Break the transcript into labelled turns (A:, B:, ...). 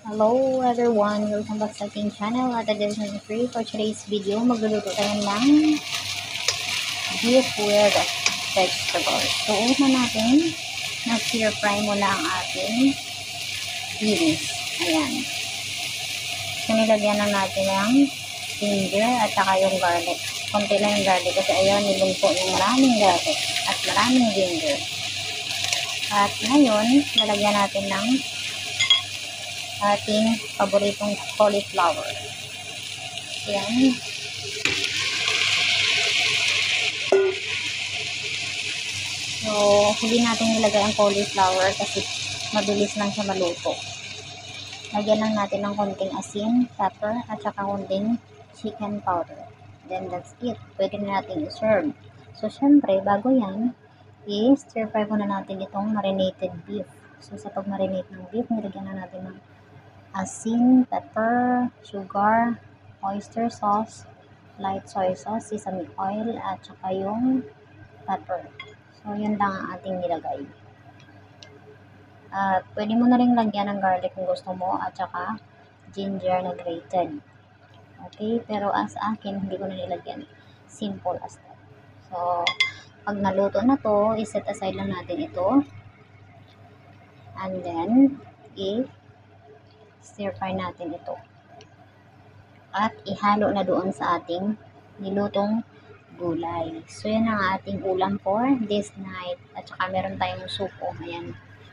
A: Hello everyone, welcome back sa aking channel at Edition Free. For today's video, magluluto tayo ng beef with vegetables. So, una natin, na-stir fry muna ang ating beans. Ayan. So, nilagyan na natin ng ginger at saka yung garlic. Konti lang yung garlic kasi ayaw nilungpo yung maraming garlic at maraming ginger. At ngayon, lalagyan natin ng ating paboritong cauliflower. Yan. So, hindi natin nilagay ang cauliflower kasi mabilis lang siya maluto. Lagyan lang natin ng konting asin, pepper, at saka konting chicken powder. Then, that's it. Pwede na natin i-serve. So, syempre, bago yan, i-stir fry muna natin itong marinated beef. So, sa pag-marinate ng beef, nilagyan na natin ng asin, pepper, sugar, oyster sauce, light soy sauce, sesame oil, at saka yung pepper. So, yun lang ang ating nilagay. At pwede mo na rin lagyan ng garlic kung gusto mo, at saka ginger na grated. Okay? Pero as akin, hindi ko na nilagyan. Simple as that. So, pag naluto na to, iset aside lang natin ito. And then, stir fry natin ito. At ihalo na doon sa ating nilutong gulay. So, yan ang ating ulam for this night. At saka meron tayong supo. Ayan.